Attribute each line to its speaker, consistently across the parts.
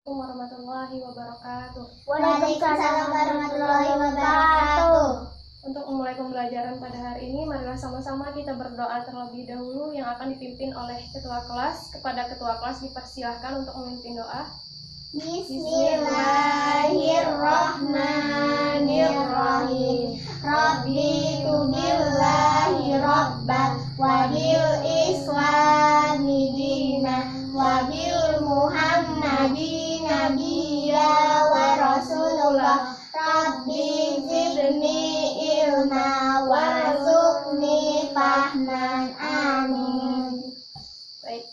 Speaker 1: Warahmatullahi wabarakatuh.
Speaker 2: Waalaikumsalam warahmatullahi wabarakatuh.
Speaker 1: Untuk memulai pembelajaran pada hari ini, marilah sama-sama kita berdoa terlebih dahulu yang akan dipimpin oleh ketua kelas. Kepada ketua kelas dipersilahkan untuk memimpin doa.
Speaker 2: Bismillahirrahmanirrahim. Rabbi tubillahi rabban wa bil islami dinan wa bil muhammadi nabiyya wa rasulullah. Rabbi zidni ilma warzuqni fahman. Amin.
Speaker 1: Baik,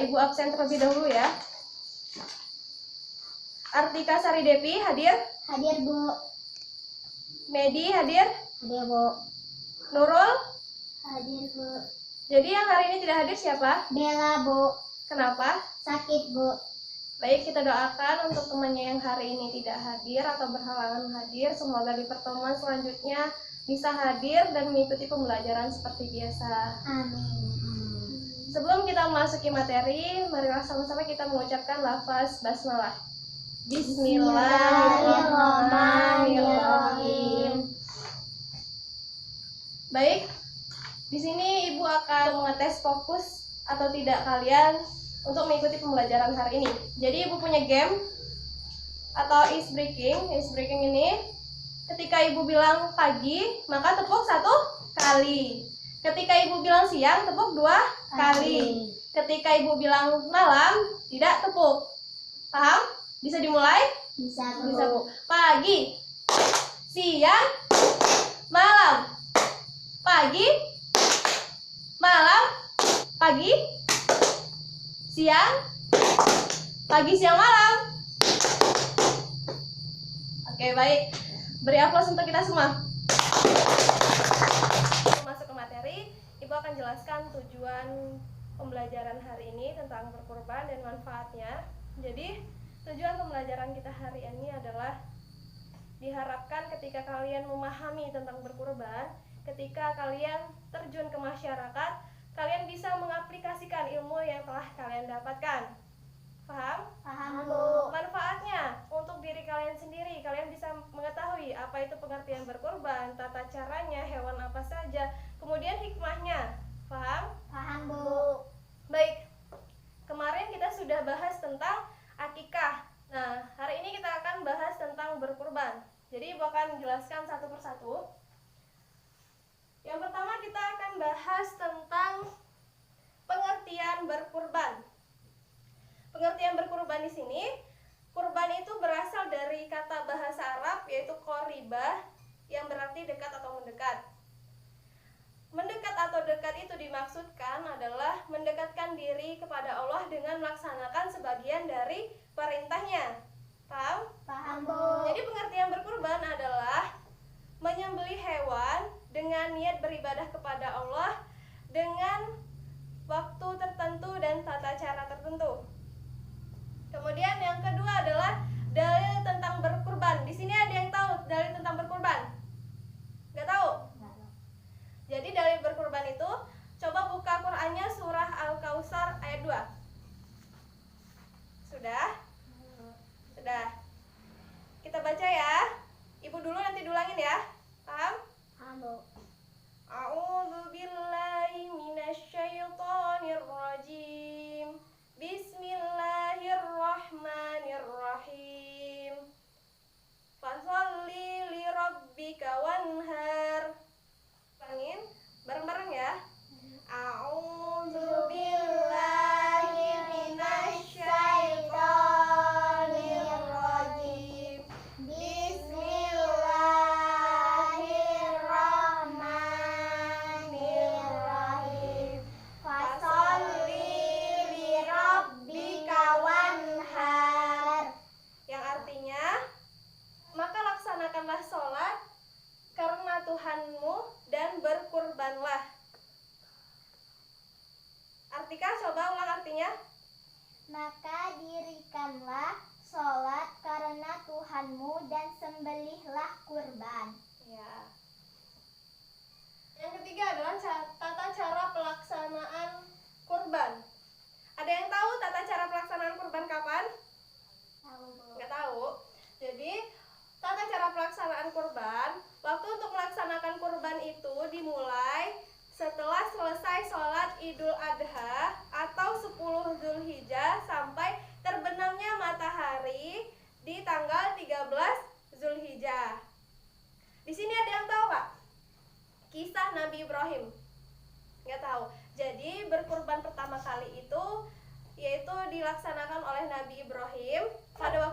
Speaker 1: Ibu absen terlebih dahulu ya. Artika Sari Devi hadir?
Speaker 2: Hadir, Bu.
Speaker 1: Medi hadir?
Speaker 2: Hadir, Bu.
Speaker 1: Nurul?
Speaker 2: Hadir, Bu.
Speaker 1: Jadi yang hari ini tidak hadir siapa?
Speaker 2: Bella, Bu.
Speaker 1: Kenapa?
Speaker 2: Sakit, Bu.
Speaker 1: Baik, kita doakan untuk temannya yang hari ini tidak hadir atau berhalangan hadir. Semoga di pertemuan selanjutnya bisa hadir dan mengikuti pembelajaran seperti biasa.
Speaker 2: Amin.
Speaker 1: Sebelum kita memasuki materi, marilah sama-sama kita mengucapkan lafaz basmalah. Bismillahirrahmanirrahim. Baik, di sini Ibu akan mengetes fokus atau tidak kalian untuk mengikuti pembelajaran hari ini. Jadi Ibu punya game atau ice breaking. Ice breaking ini ketika Ibu bilang pagi, maka tepuk 1 kali. Ketika Ibu bilang siang, tepuk 2 kali. Ketika Ibu bilang malam, tidak tepuk. Paham? Bisa dimulai?
Speaker 2: Bisa, Bu.
Speaker 1: Bisa, Bu. Pagi, siang, malam. Pagi, malam, pagi, siang, pagi, siang, malam. Oke, baik. Beri aplaus untuk kita semua. Masuk ke materi, Ibu akan jelaskan tujuan pembelajaran hari ini tentang berkurban dan manfaatnya. Jadi, tujuan pembelajaran kita hari ini adalah diharapkan ketika kalian memahami tentang berkurban, ketika kalian terjun ke masyarakat, kalian bisa mengaplikasikan ilmu yang telah kalian dapatkan. Paham?
Speaker 2: Paham, Bu.
Speaker 1: Manfaatnya untuk diri kalian sendiri, kalian bisa mengetahui apa itu pengertian berkurban, tata caranya, hewan apa saja, kemudian hikmahnya. Paham?
Speaker 2: Paham, Bu.
Speaker 1: Baik, kemarin kita sudah bahas tentang akikah. Nah, hari ini kita akan bahas tentang berkurban. Jadi Ibu akan jelaskan satu persatu. Yang pertama kita akan bahas tentang pengertian berkurban. Pengertian berkurban di sini, kurban itu berasal dari kata bahasa Arab yaitu qoribah yang berarti dekat atau mendekat. Mendekat atau dekat itu dimaksudkan adalah mendekatkan diri kepada Allah dengan melaksanakan sebagian dari perintahnya. Paham?
Speaker 2: Paham, Bu.
Speaker 1: Jadi pengertian berkurban adalah menyembelih hewan dengan niat beribadah kepada Allah dengan waktu tertentu dan tata cara tertentu. Kemudian yang kedua adalah dalil tentang berkurban. Di sini ada yang tahu dalil tentang berkurban? Nggak tahu? Jadi dalil berkurban itu, coba buka Qur'annya surah Al-Kautsar ayat 2. Sudah? Sudah. Kita baca ya. Ibu dulu nanti dulangin ya. Paham?
Speaker 2: Paham, Bu.
Speaker 1: A'udzu billahi minasyaitonir rajim. Bismillahirrahmanirrahim. Fasholli li rabbika wanhar. Ulangin bareng-bareng ya. A'udzu billahi minasyaitonir rajim. Bismillahirrahmanirrahim. Fasholli li rabbika wanhar. Yang artinya, maka laksanakanlah sholat karena Tuhanmu dan berkurbanlah. Artika, coba ulang artinya.
Speaker 2: Maka dirikanlah sholat karena Tuhanmu dan sembelihlah kurban.
Speaker 1: Ya. Yang ketiga adalah tata cara pelaksanaan kurban. Ada yang tahu tata cara pelaksanaan kurban kapan?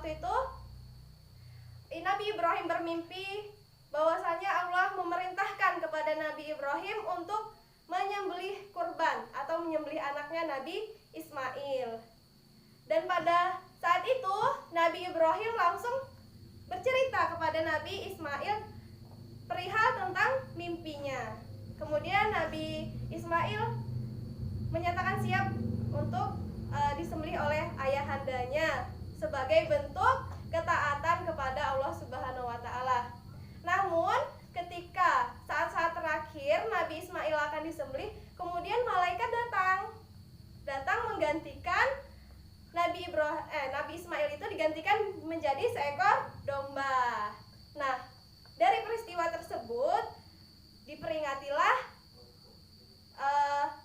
Speaker 1: waktu itu Nabi Ibrahim bermimpi bahwasanya Allah memerintahkan kepada Nabi Ibrahim untuk menyembelih kurban atau menyembelih anaknya Nabi Ismail. Dan pada saat itu Nabi Ibrahim langsung bercerita kepada Nabi Ismail perihal tentang mimpinya. Kemudian Nabi Ismail menyatakan siap untuk disembelih oleh ayahandanya sebagai bentuk ketaatan kepada Allah Subhanahu wa taala. Namun ketika saat-saat terakhir Nabi Ismail akan disembelih, kemudian malaikat datang menggantikan Nabi Ismail itu digantikan menjadi seekor domba. Nah, dari peristiwa tersebut diperingatilah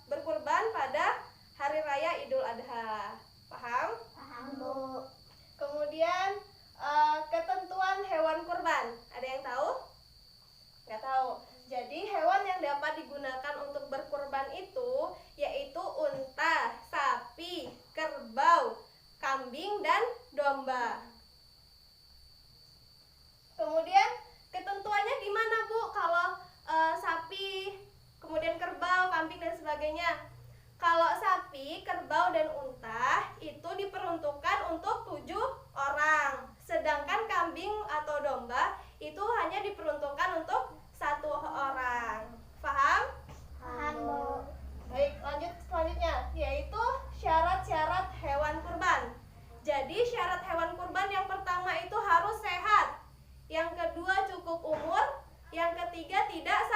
Speaker 1: berkurban pada hari raya Idul Adha. Paham?
Speaker 2: Paham, Bu.
Speaker 1: Kemudian ketentuan hewan kurban, ada yang tahu? Nggak tahu. Jadi hewan yang dapat digunakan untuk berkurban itu yaitu unta, sapi, kerbau, kambing, dan domba. Kemudian ketentuannya gimana, Bu? Kalau sapi, kemudian kerbau, kambing, dan sebagainya. Kalau sapi, kerbau, dan unta itu diperuntukkan untuk 7 orang. Sedangkan kambing atau domba itu hanya diperuntukkan untuk 1 orang. Paham?
Speaker 2: Paham, Bu.
Speaker 1: Baik, lanjut selanjutnya, yaitu syarat-syarat hewan kurban. Jadi syarat hewan kurban yang pertama itu harus sehat. Yang kedua cukup umur. Yang ketiga tidak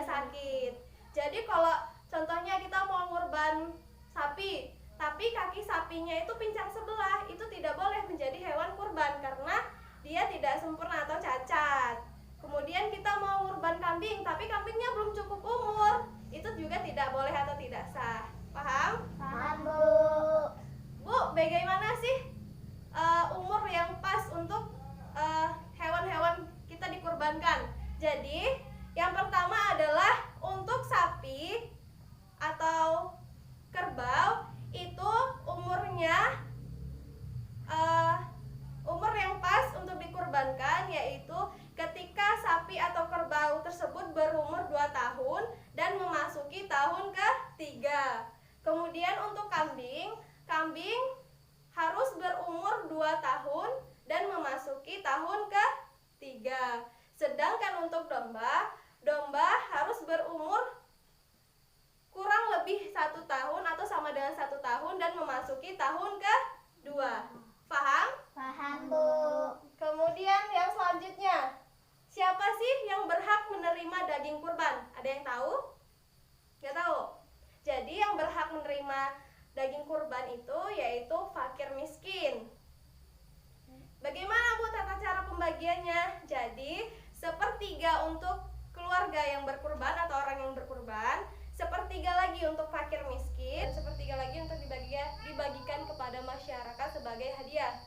Speaker 1: sakit. Jadi kalau contohnya kita mau ngurban sapi, tapi kaki sapinya itu pincang sebelah, itu tidak boleh menjadi hewan kurban karena dia tidak sempurna atau cacat. Kemudian kita mau ngurban kambing, tapi kambingnya belum cukup umur, itu juga tidak boleh atau tidak sah. Paham?
Speaker 2: Paham, Bu.
Speaker 1: Bu, bagaimana sih umur yang pas untuk hewan-hewan kita dikurbankan? Jadi, yang pertama adalah untuk sapi atau kerbau itu umurnya umur yang pas untuk dikurbankan yaitu ketika sapi atau kerbau tersebut berumur 2 tahun dan memasuki tahun ke-3. Kemudian untuk kambing harus berumur 2 tahun dan memasuki tahun ke-3. Sedangkan untuk domba harus berumur kurang lebih 1 tahun atau sama dengan 1 tahun dan memasuki tahun ke-2. Paham?
Speaker 2: Paham, Bu.
Speaker 1: Kemudian yang selanjutnya, siapa sih yang berhak menerima daging kurban? Ada yang tahu? Nggak tahu? Jadi yang berhak menerima daging kurban itu yaitu fakir miskin. Bagaimana, Bu, tata cara pembagiannya? Jadi 1/3 untuk keluarga yang berkurban atau orang yang berkurban, 1/3 lagi untuk fakir miskin, 1/3 lagi untuk dibagikan kepada masyarakat sebagai hadiah.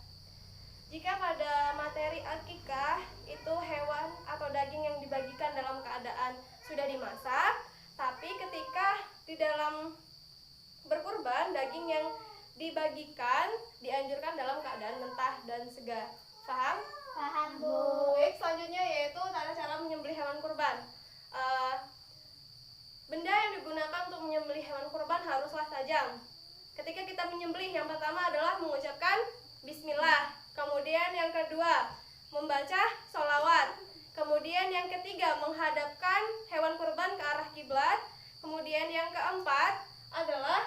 Speaker 1: Jika pada materi akikah itu hewan atau daging yang dibagikan dalam keadaan sudah dimasak, tapi ketika di dalam berkurban daging yang dibagikan dianjurkan dalam keadaan mentah dan segar. Paham?
Speaker 2: Paham, Bu.
Speaker 1: Baik, selanjutnya yaitu tata cara menyembelih hewan kurban. Benda yang digunakan untuk menyembelih hewan kurban haruslah tajam. Ketika kita menyembelih, yang pertama adalah mengucapkan bismillah. Kemudian yang kedua, membaca sholawat. Kemudian yang ketiga, menghadapkan hewan kurban ke arah kiblat. Kemudian yang keempat adalah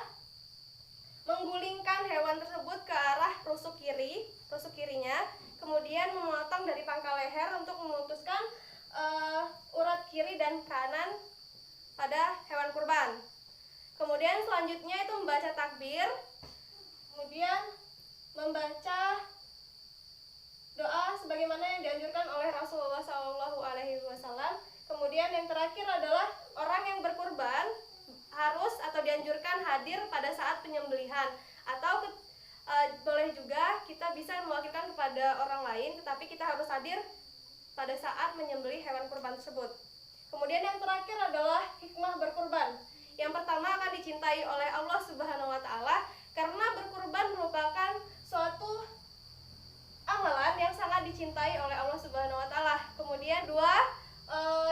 Speaker 1: menggulingkan hewan tersebut ke arah rusuk kirinya. Kemudian memotong dari pangkal leher untuk memutuskan urat kiri dan kanan pada hewan kurban. Kemudian selanjutnya itu membaca takbir. Kemudian membaca doa sebagaimana yang dianjurkan oleh Rasulullah SAW. Kemudian yang terakhir adalah orang yang berkurban harus atau dianjurkan hadir pada saat penyembelihan, atau boleh juga kita bisa mewakilkan kepada orang lain, tetapi kita harus hadir pada saat menyembelih hewan kurban tersebut. Kemudian yang terakhir adalah hikmah berkurban. Yang pertama akan dicintai oleh Allah Subhanahu wa taala karena berkurban merupakan suatu dicintai oleh Allah Subhanahu wa taala. Kemudian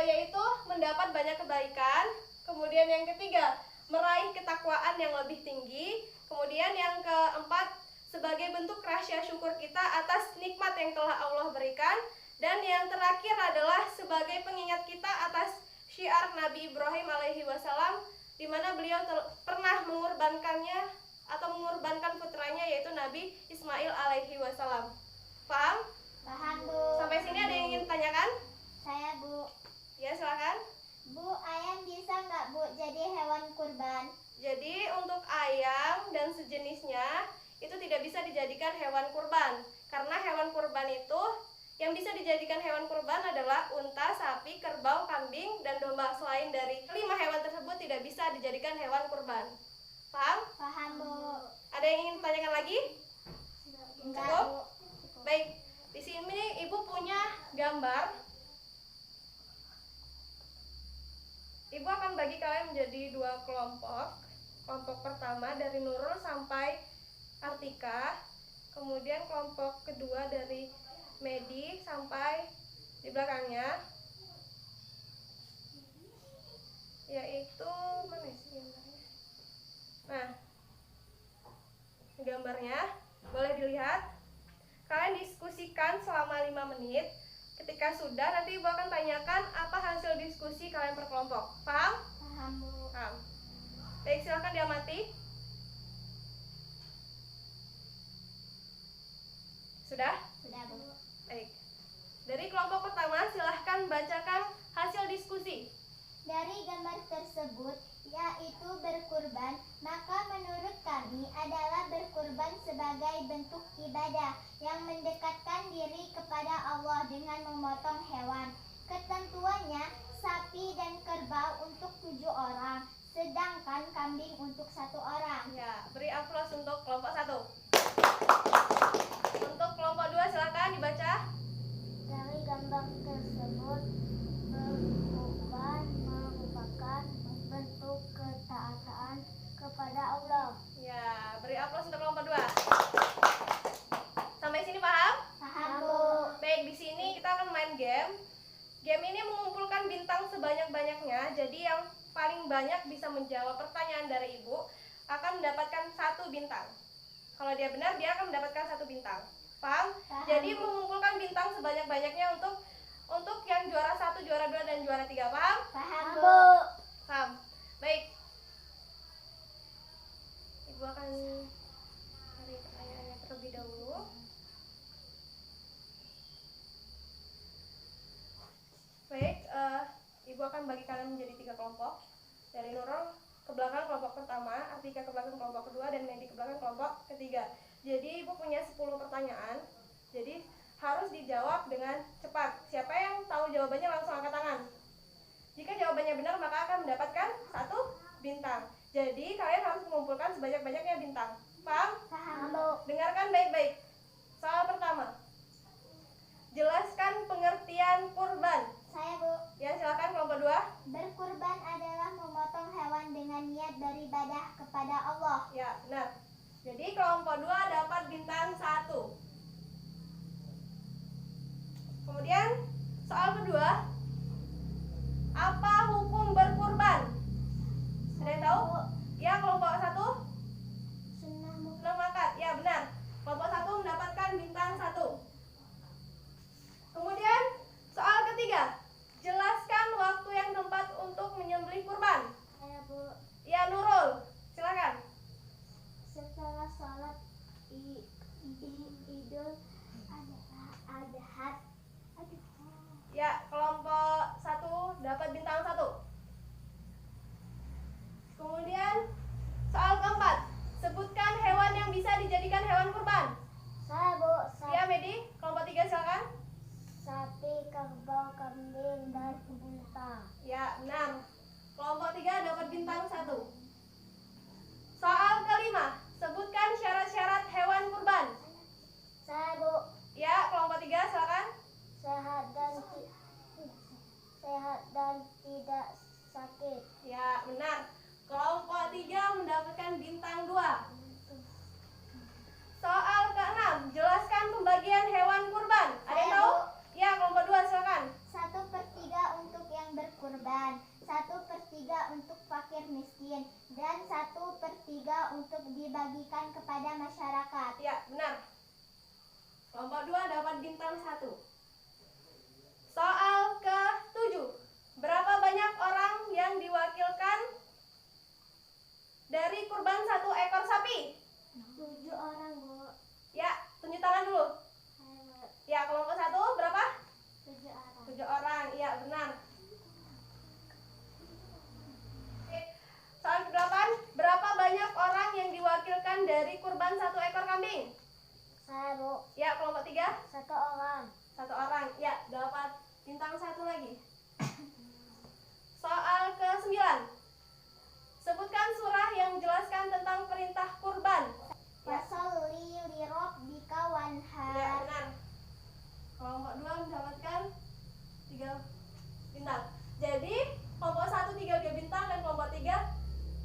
Speaker 1: yaitu mendapat banyak kebaikan. Kemudian yang ketiga, meraih ketakwaan yang lebih tinggi. Kemudian yang keempat, sebagai bentuk rasa syukur kita atas nikmat yang telah Allah berikan. Dan yang terakhir adalah sebagai pengingat kita atas syiar Nabi Ibrahim alaihi wasallam, di mana beliau pernah mengorbankannya atau mengorbankan putranya yaitu Nabi Ismail alaihi wasallam. Paham?
Speaker 2: Paham, Bu.
Speaker 1: Sampai sini ada yang ingin tanyakan?
Speaker 2: Saya, Bu.
Speaker 1: Ya, silakan.
Speaker 2: Bu, ayam bisa nggak, Bu, jadi hewan kurban?
Speaker 1: Jadi untuk ayam dan sejenisnya itu tidak bisa dijadikan hewan kurban. Karena hewan kurban itu yang bisa dijadikan hewan kurban adalah unta, sapi, kerbau, kambing, dan domba. Selain dari 5 hewan tersebut tidak bisa dijadikan hewan kurban. Paham?
Speaker 2: Paham, Bu.
Speaker 1: Ada yang ingin tanyakan lagi?
Speaker 2: Enggak,
Speaker 1: Cukup?
Speaker 2: Bu.
Speaker 1: Baik, di sini Ibu punya gambar. Ibu akan bagi kalian menjadi 2 kelompok. Kelompok pertama dari Nurul sampai Artika. Kemudian kelompok kedua dari Medi sampai di belakangnya. Yaitu mana sih gambarnya? Nah, gambarnya boleh dilihat. Kalian diskusikan selama 5 menit. Ketika sudah, nanti Ibu akan tanyakan apa hasil diskusi kalian per kelompok. Paham?
Speaker 2: Paham, Bu.
Speaker 1: Paham. Baik, silakan diamati. Sudah?
Speaker 2: Sudah, Bu.
Speaker 1: Baik. Dari kelompok pertama, silahkan bacakan hasil diskusi.
Speaker 2: Dari gambar tersebut, yaitu berkurban, maka menurut kami adalah berkurban sebagai bentuk ibadah yang mendekatkan diri kepada Allah dengan memotong hewan. Ketentuannya, sapi dan kerbau untuk 7 orang, sedangkan kambing untuk 1 orang.
Speaker 1: Ya, beri aplaus untuk kelompok 1. Untuk kelompok 2, silakan dibaca.
Speaker 2: Dari gambar tersebut, berkurban merupakan bentuk ketaatan kepada Allah.
Speaker 1: Ya, beri aplaus untuk kelompok 2. Sampai sini paham?
Speaker 2: Paham, Bu.
Speaker 1: Baik, di sini kita akan main game. Game ini mengumpulkan bintang sebanyak-banyaknya. Jadi yang paling banyak bisa menjawab pertanyaan dari Ibu akan mendapatkan 1 bintang. Kalau dia benar, dia akan mendapatkan 1 bintang. Paham?
Speaker 2: Paham.
Speaker 1: Jadi mengumpulkan bintang sebanyak-banyaknya untuk yang juara 1, juara 2, dan juara 3. Paham?
Speaker 2: Paham, Bu.
Speaker 1: Paham. Baik. Ibu akan cari pertanyaannya terlebih dahulu. Baik, Ibu akan bagi kalian menjadi 3 kelompok. Dari Nurul ke belakang kelompok pertama, Artika ke belakang kelompok kedua, dan Medi ke belakang kelompok ketiga. Jadi Ibu punya 10 pertanyaan. Jadi harus dijawab dengan cepat. Siapa yang tahu jawabannya langsung angkat tangan. Jika jawabannya benar, maka akan mendapatkan 1 bintang. Jadi kalian harus mengumpulkan sebanyak-banyaknya bintang. Paham?
Speaker 2: Paham, Bu.
Speaker 1: Dengarkan baik-baik. Soal pertama. Jelaskan pengertian kurban.
Speaker 2: Saya, Bu.
Speaker 1: Ya, silakan kelompok 2.
Speaker 2: Berkurban adalah memotong hewan dengan niat beribadah kepada Allah.
Speaker 1: Ya, benar. Jadi kelompok 2 dapat bintang 1. Kemudian soal kedua. Apa hukum berkurban? Ada yang tahu? Ya, kelompok 1
Speaker 2: Sunnah, Bu.
Speaker 1: sunnah akad. Ya, benar. Kelompok 1 bintang 1. Soal ke-7. Berapa banyak orang yang diwakilkan dari kurban 1 ekor sapi?
Speaker 2: 7 orang, Bu.
Speaker 1: Ya, tunjuk tangan dulu. Ya, kelompok 1 berapa?
Speaker 2: 7 orang.
Speaker 1: 7 orang. Iya, benar. Oke. Soal ke-8. Berapa banyak orang yang diwakilkan dari kurban 1 ekor kambing?
Speaker 2: Saya, Bu.
Speaker 1: Ya, kelompok 3.
Speaker 2: 1 orang.
Speaker 1: 1 orang. Ya, dapat bintang 1 lagi. Soal ke-9. Sebutkan surah yang menjelaskan tentang perintah kurban. Ya,
Speaker 2: Fasolli lirabbika
Speaker 1: ya
Speaker 2: wanhar.
Speaker 1: benar. Kelompok 2 mendapatkan 3 bintang. Jadi, kelompok 1 3 bintang dan kelompok 3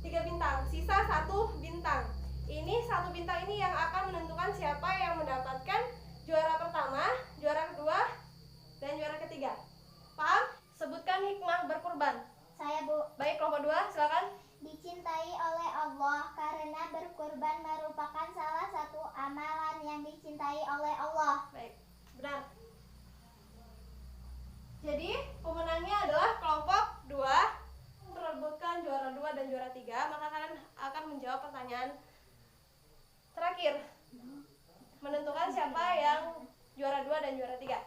Speaker 1: 3 bintang. Sisa 1 bintang. Ini 1 bintang ini yang akan menentukan siapa yang mendapatkan juara pertama, juara kedua, dan juara ketiga. Paham? Sebutkan hikmah berkurban.
Speaker 2: Saya, Bu.
Speaker 1: Baik, kelompok 2 silakan.
Speaker 2: Dicintai oleh Allah karena berkurban merupakan salah satu amalan yang dicintai oleh Allah.
Speaker 1: Baik, benar. Jadi, pemenangnya adalah kelompok 2 merebutkan juara 2 dan juara 3. Maka kalian akan menjawab pertanyaan terakhir, menentukan siapa yang juara 2 dan juara 3.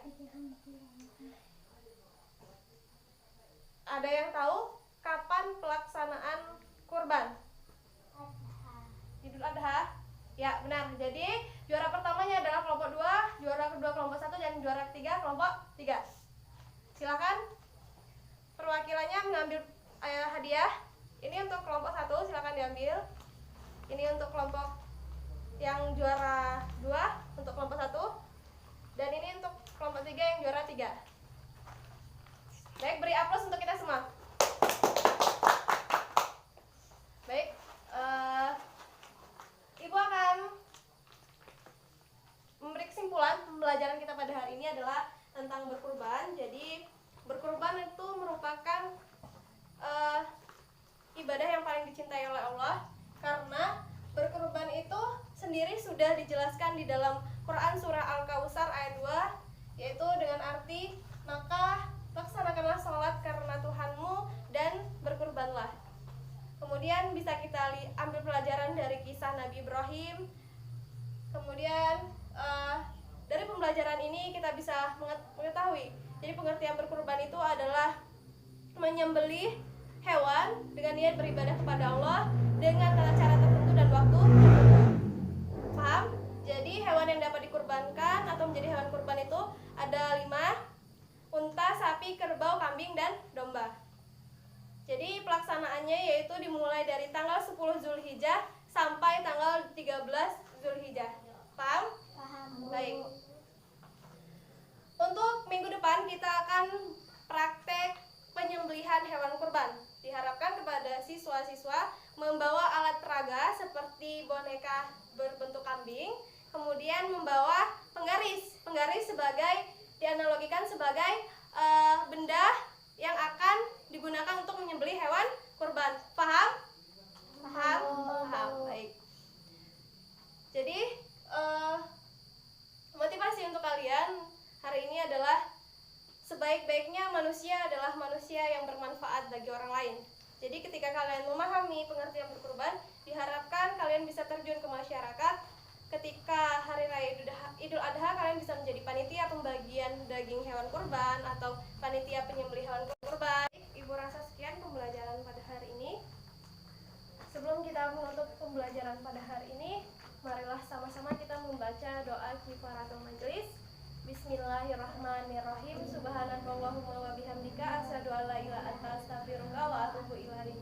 Speaker 1: Ada yang tahu kapan pelaksanaan kurban? Idul Adha? Ya, benar. Jadi, juara pertamanya adalah kelompok 2, juara kedua kelompok 1, dan juara ketiga kelompok 3. Silakan perwakilannya mengambil hadiah. Ini untuk kelompok 1, silakan diambil. Ini untuk kelompok yang juara 2 untuk kelompok 1, dan ini untuk kelompok 3 yang juara 3. Baik, beri aplaus untuk kita semua. Baik, Ibu akan memberi kesimpulan. Pembelajaran kita pada hari ini adalah tentang berkurban. Jadi, berkurban itu merupakan ibadah yang paling dicintai oleh Allah, karena berkurban itu sendiri sudah dijelaskan di dalam Quran surah Al-Kautsar ayat 2, yaitu dengan arti, maka laksanakanlah sholat karena Tuhanmu dan berkurbanlah. Kemudian bisa kita ambil pelajaran dari kisah Nabi Ibrahim. Kemudian dari pembelajaran ini kita bisa mengetahui, jadi pengertian berkurban itu adalah menyembelih hewan dengan niat beribadah kepada Allah dengan tata cara tertentu dan waktu tertentu. Paham? Jadi hewan yang dapat dikurbankan atau menjadi hewan kurban itu ada 5: unta, sapi, kerbau, kambing, dan domba. Jadi pelaksanaannya yaitu dimulai dari tanggal 10 Zulhijjah sampai tanggal 13 Zulhijjah. Paham?
Speaker 2: Paham, Bu.
Speaker 1: Baik. Untuk minggu depan kita akan praktek penyembelihan hewan kurban. Diharapkan kepada siswa-siswa membawa alat peraga seperti boneka berbentuk kambing, kemudian membawa penggaris. Penggaris dianalogikan sebagai benda yang akan digunakan untuk menyembelih hewan kurban. Paham? Paham? Paham. Baik. Jadi motivasi untuk kalian hari ini adalah sebaik-baiknya manusia adalah manusia yang bermanfaat bagi orang lain. Jadi ketika kalian memahami pengertian berkurban, diharapkan kalian bisa terjun ke masyarakat. Ketika hari raya Idul Adha, kalian bisa menjadi panitia pembagian daging hewan kurban atau panitia penyembelih hewan kurban. Ibu rasa sekian pembelajaran pada hari ini. Sebelum kita menutup pembelajaran pada hari ini, marilah sama-sama kita membaca doa kifaratul majelis. Bismillahirrahmanirrahim. Subhanakallahumma wa bihamdika asyhadu an la ilaha illa anta astaghfiruka wa atubu ilaik.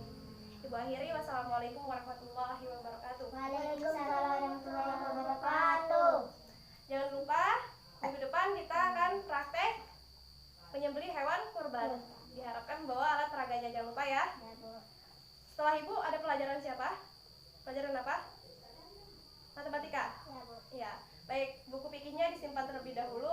Speaker 1: Ibu akhiri, wassalamualaikum warahmatullahi wabarakatuh.
Speaker 2: Waalaikumsalam warahmatullahi wabarakatuh.
Speaker 1: Jangan lupa minggu depan kita akan praktek menyembelih hewan kurban. Diharapkan bawa alat peraganya, jangan lupa ya.
Speaker 2: Ya, Bu.
Speaker 1: Setelah Ibu ada pelajaran siapa? Pelajaran apa? Matematika.
Speaker 2: Ya, Bu.
Speaker 1: Ya, baik, buku pikirnya disimpan terlebih dahulu.